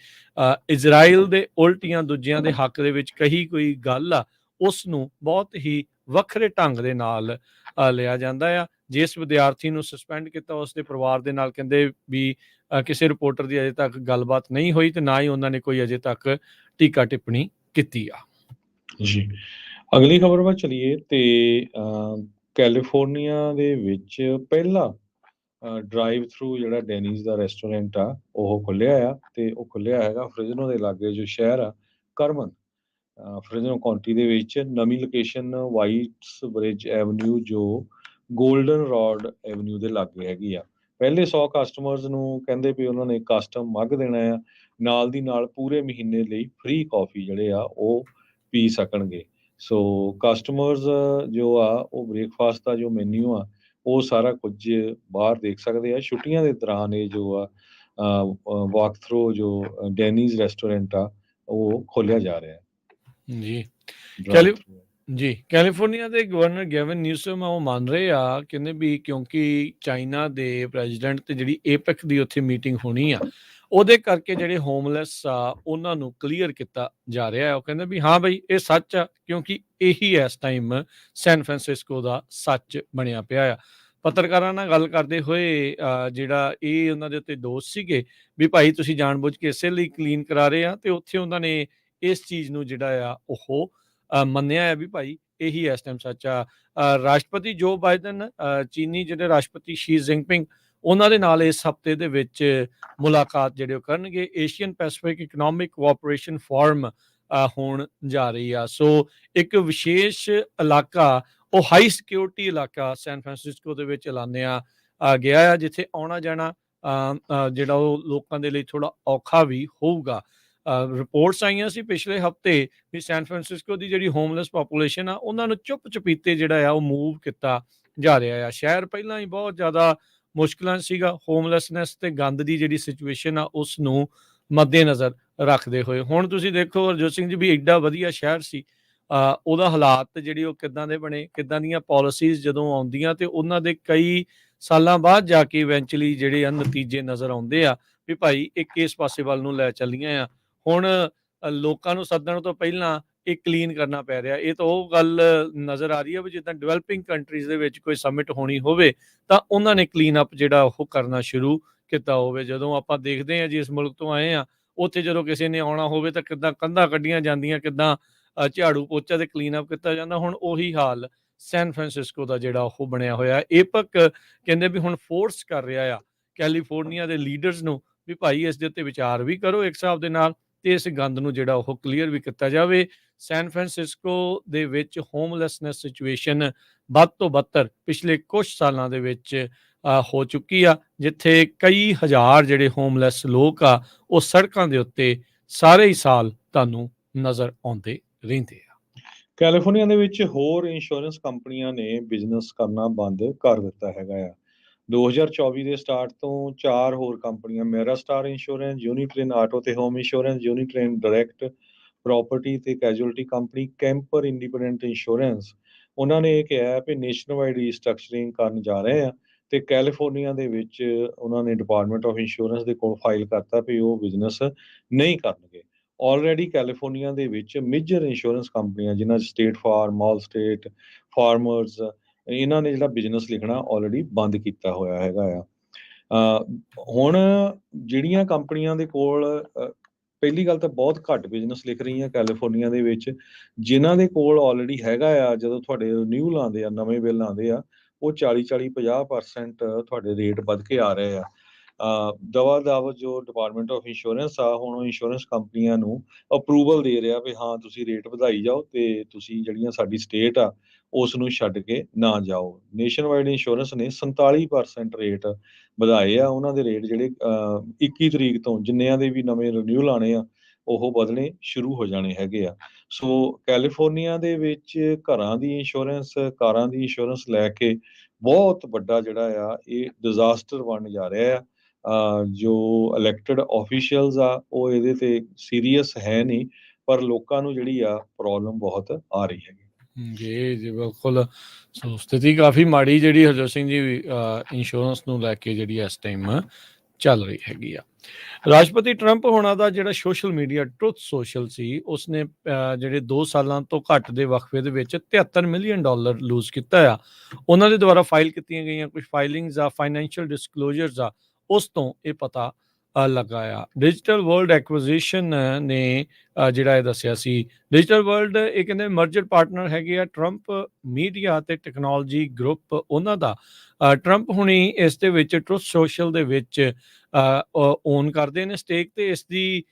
ਇਜ਼ਰਾਈਲ ਦੇ ਉਲਟੀਆਂ ਦੂਜਿਆਂ ਦੇ ਹੱਕ ਦੇ ਵਿੱਚ ਕਹੀ ਕੋਈ ਗੱਲ ਆ ਉਸ ਨੂੰ ਬਹੁਤ ਹੀ ਵੱਖਰੇ ਢੰਗ ਦੇ ਨਾਲ ਲਿਆ ਜਾਂਦਾ ਆ। ਜਿਸ ਵਿਦਿਆਰਥੀ ਨੂੰ ਸਸਪੈਂਡ ਕੀਤਾ ਉਸ ਦੇ ਪਰਿਵਾਰ ਦੇ ਨਾਲ ਕਹਿੰਦੇ ਵੀ ਕਿਸੇ ਰਿਪੋਰਟਰ ਦੀ ਅਜੇ ਤੱਕ ਗੱਲਬਾਤ ਨਹੀਂ ਹੋਈ ਤੇ ਨਾ ਹੀ ਉਹਨਾਂ ਨੇ ਕੋਈ ਅਜੇ ਤੱਕ ਟੀਕਾ ਟਿੱਪਣੀ ਕੀਤੀ ਆ। ਜੀ, ਅਗਲੀ ਖਬਰ ਵੱਲ ਚਲੀਏ ਤੇ ਕੈਲੀਫੋਰਨੀਆ ਦੇ ਵਿੱਚ ਪਹਿਲਾ ਡਰਾਈਵ ਥਰੂ ਜਿਹੜਾ ਡੈਨੀਜ਼ ਦਾ ਰੈਸਟੋਰੈਂਟ ਆ ਉਹ ਖੁੱਲਿਆ ਆ, ਤੇ ਉਹ ਖੁੱਲਿਆ ਹੈਗਾ ਫ੍ਰਿਜ਼ਨੋ ਦੇ ਲਾਗੇ ਜੋ ਸ਼ਹਿਰ ਆ ਕਰਮਨ, ਫ੍ਰਿਜ਼ਨੋ ਕਾਉਂਟੀ ਦੇ ਵਿੱਚ। ਨਵੀਂ ਲੋਕੇਸ਼ਨ ਵਾਈਟਸ ਬ੍ਰਿਜ ਐਵਨਿਊ ਜੋ ਗੋਲਡਨ ਰੋਡ ਐਵਨਿਊ ਦੇ ਲਾਗੇ ਹੈਗੀ ਆ। ਪਹਿਲੇ 100 ਕਸਟਮਰਸ ਨੂੰ ਕਹਿੰਦੇ ਵੀ ਉਹਨਾਂ ਨੇ ਕਸਟਮ ਮੱਗ ਦੇਣਾ ਆ, ਨਾਲ ਦੀ ਨਾਲ ਪੂਰੇ ਮਹੀਨੇ ਲਈ ਫ੍ਰੀ ਕਾਫੀ ਜਿਹੜੇ ਆ ਉਹ ਪੀ ਸਕਣਗੇ। ਸੋ ਕਸਟਮਰਸ ਜੋ ਆ ਉਹ ਬ੍ਰੇਕਫਾਸਟ ਦਾ ਜੋ ਮੈਨਿਊ ਆ ਉਹ ਸਾਰਾ ਕੁਝ ਬਾਹਰ ਦੇਖ ਸਕਦੇ ਆ। ਛੁੱਟੀਆਂ ਦੇ ਦੌਰਾਨ ਇਹ ਜੋ ਆ ਵਾਕ ਥਰੂ ਜੋ ਡੈਨੀਜ਼ ਰੈਸਟੋਰੈਂਟ ਆ ਉਹ ਖੋਲ੍ਹਿਆ ਜਾ ਰਿਹਾ ਹੈ। ਜੀ ਡਰਾਈਵ ਥਰੂ ਜੀ ਕੈਲੀਫੋਰਨੀਆ ਦੇ ਗਵਰਨਰ ਗੈਵਨ ਨਿਊਸਮ ਆ ਉਹ ਮੰਨ ਰਹੇ ਆ, ਕਹਿੰਦੇ ਵੀ ਕਿਉਂਕਿ ਚਾਈਨਾ ਦੇ ਪ੍ਰੈਜ਼ੀਡੈਂਟ ਤੇ ਜਿਹੜੀ ਏਪੈਕ ਦੀ ਉੱਥੇ ਮੀਟਿੰਗ ਹੋਣੀ ਆ ਉਹਦੇ ਕਰਕੇ ਜਿਹੜੇ ਹੋਮਲੈਸ ਆ ਉਹਨਾਂ ਨੂੰ ਕਲੀਅਰ ਕੀਤਾ ਜਾ ਰਿਹਾ ਹੈ। ਉਹ ਕਹਿੰਦੇ ਵੀ ਹਾਂ ਬਈ ਇਹ ਸੱਚ ਆ, ਕਿਉਂਕਿ ਇਹੀ ਇਸ ਟਾਈਮ ਸੈਨ ਫਰਾਂਸਿਸਕੋ ਦਾ ਸੱਚ ਬਣਿਆ ਪਿਆ ਆ। ਪੱਤਰਕਾਰਾਂ ਨਾਲ ਗੱਲ ਕਰਦੇ ਹੋਏ ਜਿਹੜਾ ਇਹ ਉਹਨਾਂ ਦੇ ਉੱਤੇ ਦੋਸ਼ ਸੀਗੇ ਵੀ ਭਾਈ ਤੁਸੀਂ ਜਾਣਬੁੱਝ ਕੇ ਇਸੇ ਲਈ ਕਲੀਨ ਕਰਾ ਰਹੇ ਆ, ਤੇ ਉੱਥੇ ਉਹਨਾਂ ਨੇ ਇਸ ਚੀਜ਼ ਨੂੰ ਜਿਹੜਾ ਆ ਉਹ ਮੰਨਿਆ ਹੈ ਵੀ ਭਾਈ ਇਹੀ ਇਸ ਟਾਈਮ ਸੱਚ ਆ। ਰਾਸ਼ਟਰਪਤੀ ਜੋ ਬਾਈਡਨ ਚੀਨੀ ਜਿਹੜੇ ਰਾਸ਼ਟਰਪਤੀ ਸ਼ੀ ਜਿਨਪਿੰਗ ਉਹਨਾਂ ਦੇ ਨਾਲ ਇਸ ਹਫ਼ਤੇ ਦੇ ਵਿੱਚ ਮੁਲਾਕਾਤ ਜਿਹੜੇ ਉਹ ਕਰਨਗੇ। Asian Pacific Economic Cooperation Forum ਹੋਣ ਜਾ ਰਹੀ ਆ। ਸੋ ਇੱਕ ਵਿਸ਼ੇਸ਼ ਇਲਾਕਾ ਉਹ ਹਾਈ ਸਿਕਿਉਰਿਟੀ ਇਲਾਕਾ ਸੈਨ ਫਰਾਂਸਿਸਕੋ ਦੇ ਵਿੱਚ ਐਲਾਨਿਆ ਗਿਆ ਆ, ਜਿੱਥੇ ਆਉਣਾ ਜਾਣਾ ਜਿਹੜਾ ਉਹ ਲੋਕਾਂ ਦੇ ਲਈ ਥੋੜਾ ਔਖਾ ਵੀ ਹੋਊਗਾ। ਰਿਪੋਰਟਸ ਆਈਆਂ ਸੀ ਪਿਛਲੇ ਹਫ਼ਤੇ ਵੀ ਸੈਨ ਫਰਾਂਸਿਸਕੋ ਦੀ ਜਿਹੜੀ ਹੋਮਲੈਸ ਪਾਪੂਲੇਸ਼ਨ ਆ ਉਹਨਾਂ ਨੂੰ ਚੁੱਪ ਚਪੀਤੇ ਜਿਹੜਾ ਆ ਉਹ ਮੂਵ ਕੀਤਾ ਜਾ ਰਿਹਾ ਆ। ਸ਼ਹਿਰ ਪਹਿਲਾਂ ਹੀ ਬਹੁਤ ਜ਼ਿਆਦਾ ਮੁਸ਼ਕਿਲਾਂ ਸੀਗਾ, ਹੋਮਲੈਸਨੈਸ ਤੇ ਗੰਦ ਦੀ ਜਿਹੜੀ ਸਿਚੁਏਸ਼ਨ ਆ ਉਸ ਨੂੰ ਮੱਦੇਨਜ਼ਰ ਰੱਖਦੇ ਹੋਏ। ਹੁਣ ਤੁਸੀਂ ਦੇਖੋ ਹਰਜੋਤ ਸਿੰਘ ਜੀ ਵੀ ਐਡਾ ਵਧੀਆ ਸ਼ਹਿਰ ਸੀ, ਉਹਦਾ ਹਾਲਾਤ ਜਿਹੜੇ ਉਹ ਕਿੱਦਾਂ ਦੇ ਬਣੇ, ਕਿੱਦਾਂ ਦੀਆਂ ਪਾਲਿਸੀਜ਼ ਜਦੋਂ ਆਉਂਦੀਆਂ ਤੇ ਉਹਨਾਂ ਦੇ ਕਈ ਸਾਲਾਂ ਬਾਅਦ ਜਾ ਕੇ ਇਵੈਂਚੁਅਲੀ ਜਿਹੜੇ ਆ ਨਤੀਜੇ ਨਜ਼ਰ ਆਉਂਦੇ ਆ ਵੀ ਭਾਈ ਇੱਕ ਇਸ ਪਾਸੇ ਵੱਲ ਨੂੰ ਲੈ ਚੱਲੀਆਂ ਆ। ਹੁਣ ਲੋਕਾਂ ਨੂੰ ਸੱਦਣ ਤੋਂ ਪਹਿਲਾਂ ਇਹ ਕਲੀਨ ਕਰਨਾ ਪੈ ਰਿਹਾ। ਇਹ ਤਾਂ ਉਹ ਗੱਲ ਨਜ਼ਰ ਆ ਰਹੀ ਹੈ ਵੀ ਜਿੱਦਾਂ ਡਿਵੈਲਪਿੰਗ ਕੰਟਰੀਜ਼ ਦੇ ਵਿੱਚ ਕੋਈ ਸਮਿਟ ਹੋਣੀ ਹੋਵੇ ਤਾਂ ਉਹਨਾਂ ਨੇ ਕਲੀਨ ਅਪ ਜਿਹੜਾ ਉਹ ਕਰਨਾ ਸ਼ੁਰੂ ਕੀਤਾ ਹੋਵੇ। ਜਦੋਂ ਆਪਾਂ ਦੇਖਦੇ ਹਾਂ ਜੀ ਇਸ ਮੁਲਕ ਤੋਂ ਆਏ ਆ, ਉੱਥੇ ਜਦੋਂ ਕਿਸੇ ਨੇ ਆਉਣਾ ਹੋਵੇ ਤਾਂ ਕਿੱਦਾਂ ਕੰਧਾਂ ਕੱਢੀਆਂ ਜਾਂਦੀਆਂ, ਕਿੱਦਾਂ ਝਾੜੂ ਪੋਚਾ ਤੇ ਕਲੀਨ ਅਪ ਕੀਤਾ ਜਾਂਦਾ। ਹੁਣ ਉਹੀ ਹਾਲ ਸੈਨ ਫਰਾਂਸਿਸਕੋ ਦਾ ਜਿਹੜਾ ਉਹ ਬਣਿਆ ਹੋਇਆ। ਏਪਕ ਕਹਿੰਦੇ ਵੀ ਹੁਣ ਫੋਰਸ ਕਰ ਰਿਹਾ ਆ ਕੈਲੀਫੋਰਨੀਆ ਦੇ ਲੀਡਰਸ ਨੂੰ ਵੀ ਭਾਈ ਇਸ ਦੇ ਉੱਤੇ ਵਿਚਾਰ ਵੀ ਕਰੋ ਇੱਕ ਹਿਸਾਬ ਦੇ ਨਾਲ, ਤੇ ਇਸ ਗੰਦ ਨੂੰ ਜਿਹੜਾ ਉਹ ਕਲੀਅਰ ਵੀ ਕੀਤਾ ਜਾਵੇ। ਸੈਨ ਫਰਾਂਸਿਸਕੋ ਦੇ ਵਿੱਚ ਹੋਮਲੈਸਨੈਸ ਸਿਚੁਏਸ਼ਨ ਵੱਧ ਤੋਂ ਬੱਤਰ ਪਿਛਲੇ ਕੁਝ ਸਾਲਾਂ ਦੇ ਵਿੱਚ ਹੋ ਚੁੱਕੀ ਆ, ਜਿੱਥੇ ਕਈ ਹਜ਼ਾਰ ਜਿਹੜੇ ਹੋਮਲੈਸ ਲੋਕ ਆ ਉਹ ਸੜਕਾਂ ਦੇ ਉੱਤੇ ਸਾਰੇ ਹੀ ਸਾਲ ਤੁਹਾਨੂੰ ਨਜ਼ਰ ਆਉਂਦੇ ਰਹਿੰਦੇ ਆ। ਕੈਲੀਫੋਰਨੀਆ ਦੇ ਵਿੱਚ ਹੋਰ ਇੰਸ਼ੋਰੈਂਸ ਕੰਪਨੀਆਂ ਨੇ ਬਿਜ਼ਨਸ ਕਰਨਾ ਬੰਦ ਕਰ ਦਿੱਤਾ ਹੈਗਾ ਆ। 2024 ਦੇ ਸਟਾਰਟ ਤੋਂ 4 ਹੋਰ ਕੰਪਨੀਆਂ ਮੈਰਾਸਟਾਰ ਇੰਸ਼ੋਰੈਂਸ, ਯੂਨੀਟ੍ਰੇਨ ਆਟੋ ਤੇ ਹੋਮ ਇੰਸ਼ੋਰੈਂਸ, ਯੂਨੀਟ੍ਰੇਨ ਡਾਇਰੈਕਟ ਪ੍ਰੋਪਰਟੀ ਤੇ casualty company, camper independent insurance, ਉਹਨਾਂ ਨੇ ਇਹ ਕਿਹਾ ਹੈ ਵੀ ਨੇਸ਼ਨਵਾਈਡ ਰੀਸਟਰਕਚਰਿੰਗ ਕਰਨ ਜਾ ਰਹੇ ਆ ਤੇ ਕੈਲੀਫੋਰਨੀਆ ਦੇ ਵਿੱਚ ਉਹਨਾਂ ਨੇ ਡਿਪਾਰਟਮੈਂਟ ਆਫ ਇੰਸ਼ੋਰੈਂਸ ਦੇ ਕੋਲ ਫਾਈਲ ਕਰਤਾ ਵੀ ਉਹ ਬਿਜ਼ਨਸ ਨਹੀਂ ਕਰਨਗੇ। ਆਲਰੇਡੀ ਕੈਲੀਫੋਰਨੀਆ ਦੇ ਵਿੱਚ ਮੇਜਰ ਇੰਸ਼ੋਰੈਂਸ ਕੰਪਨੀਆਂ ਜਿਨ੍ਹਾਂ 'ਚ ਸਟੇਟ ਫਾਰਮ, ਆਲ ਸਟੇਟ, ਫਾਰਮਰਸ, ਇਹਨਾਂ ਨੇ ਜਿਹੜਾ ਬਿਜ਼ਨਸ ਲਿਖਣਾ ਆਲਰੇਡੀ ਬੰਦ ਕੀਤਾ ਹੋਇਆ ਹੈਗਾ ਆ। ਹੁਣ ਜਿਹੜੀਆਂ ਕੰਪਨੀਆਂ ਦੇ ਕੋਲ ਪਹਿਲੀ ਗੱਲ ਤਾਂ ਬਹੁਤ ਘੱਟ ਬਿਜ਼ਨਸ ਲਿਖ ਰਹੀਆਂ ਕੈਲੀਫੋਰਨੀਆ ਦੇ ਵਿੱਚ, ਜਿਨ੍ਹਾਂ ਦੇ ਕੋਲ ਆਲਰੇਡੀ ਹੈਗਾ ਆ, ਜਦੋਂ ਤੁਹਾਡੇ ਰਿਨਿਊਲ ਆਉਂਦੇ ਆ, ਨਵੇਂ ਬਿੱਲ ਆਉਂਦੇ ਆ, ਉਹ 40-40, 50% ਤੁਹਾਡੇ ਰੇਟ ਵੱਧ ਕੇ ਆ ਰਹੇ ਆ। ਦਵਾ-ਦਵ ਜੋ ਡਿਪਾਰਟਮੈਂਟ ਆਫ ਇੰਸ਼ੋਰੈਂਸ ਆ, ਹੁਣ ਉਹ ਇੰਸ਼ੋਰੈਂਸ ਕੰਪਨੀਆਂ ਨੂੰ ਅਪਰੂਵਲ ਦੇ ਰਿਹਾ ਵੀ ਹਾਂ ਤੁਸੀਂ ਰੇਟ ਵਧਾਈ ਜਾਓ ਤੇ ਤੁਸੀਂ ਜਿਹੜੀਆਂ ਸਾਡੀ ਸਟੇਟ ਆ ਉਸ ਨੂੰ ਛੱਡ ਕੇ ਨਾ ਜਾਓ। ਨੇਸ਼ਨਵਾਈਡ ਇੰਸ਼ੋਰੈਂਸ ਨੇ 47% ਰੇਟ ਵਧਾਏ ਆ, ਉਹਨਾਂ ਦੇ ਰੇਟ ਜਿਹੜੇ 21 ਤਰੀਕ ਤੋਂ ਜਿੰਨਿਆਂ ਦੇ ਵੀ ਨਵੇਂ ਰਿਨਿਊਲ ਆਣੇ ਆ ਉਹ ਵਧਣੇ ਸ਼ੁਰੂ ਹੋ ਜਾਣੇ ਹੈਗੇ ਆ। ਸੋ ਕੈਲੀਫੋਰਨੀਆ ਦੇ ਵਿੱਚ ਘਰਾਂ ਦੀ ਇੰਸ਼ੋਰੈਂਸ, ਕਾਰਾਂ ਦੀ ਇੰਸ਼ੋਰੈਂਸ ਲੈ ਕੇ ਬਹੁਤ ਵੱਡਾ ਜਿਹੜਾ ਆ ਇਹ ਡਿਜ਼ਾਸਟਰ ਬਣਨ ਜਾ ਰਿਹਾ ਆ। ਜੋ ਇਲੈਕਟਡ ਆਫੀਸ਼ੀਅਲਸ ਆ ਉਹ ਇਹਦੇ ਤੇ ਸੀਰੀਅਸ ਹੈ ਨਹੀਂ, ਪਰ ਲੋਕਾਂ ਨੂੰ ਜਿਹੜੀ ਆ ਪ੍ਰੋਬਲਮ ਬਹੁਤ ਆ ਰਹੀ ਹੈਗੀ। ਜੀ ਜੀ ਬਿਲਕੁਲ। ਸੋ ਸਥਿਤੀ ਕਾਫੀ ਮਾੜੀ ਜਿਹੜੀ ਹਰਜੋਤ ਸਿੰਘ ਜੀ ਇੰਸ਼ੋਰੈਂਸ ਨੂੰ ਲੈ ਕੇ ਜਿਹੜੀ ਇਸ ਟਾਈਮ ਚੱਲ ਰਹੀ ਹੈਗੀ ਆ। ਰਾਸ਼ਟਰਪਤੀ ਟਰੰਪ ਹੋਣਾ ਦਾ ਜਿਹੜਾ ਸੋਸ਼ਲ ਮੀਡੀਆ ਟਰੁਥ ਸੋਸ਼ਲ ਸੀ, ਉਸਨੇ ਜਿਹੜੇ 2 ਸਾਲਾਂ ਤੋਂ ਘੱਟ ਦੇ ਵਕਫੇ ਦੇ ਵਿੱਚ $73 ਮਿਲੀਅਨ ਲੂਜ਼ ਕੀਤਾ ਆ। ਉਹਨਾਂ ਦੇ ਦੁਆਰਾ ਫਾਈਲ ਕੀਤੀਆਂ ਗਈਆਂ ਕੁਝ ਫਾਈਲਿੰਗਸ ਆ, ਫਾਈਨੈਂਸ਼ੀਅਲ ਡਿਸਕਲੋਜ਼ਰਸ ਆ, ਉਸ ਤੋਂ ਇਹ ਪਤਾ ਲੱਗਾ ਆ। ਡਿਜੀਟਲ ਵਰਲਡ ਐਕੁਜ਼ੀਸ਼ਨ ਨੇ ਜਿਹੜਾ ਇਹ ਦੱਸਿਆ ਸੀ। ਡਿਜੀਟਲ ਵਰਲਡ ਇਹ ਕਹਿੰਦੇ ਮਰਜਰ ਪਾਰਟਨਰ ਹੈਗੇ ਆ ਟਰੰਪ ਮੀਡੀਆ ਤੇ ਟੈਕਨੋਲੋਜੀ ਗਰੁੱਪ ਉਹਨਾਂ ਦਾ। ਟਰੰਪ ਹੁਣੀ ਇਸ ਦੇ ਵਿੱਚ ਟਰੁਥ ਸੋਸ਼ਲ ਦੇ ਵਿੱਚ ਓਨ ਕਰਦੇ ਨੇ ਸਟੇਕ, ਤੇ ਇਸ ਦੀ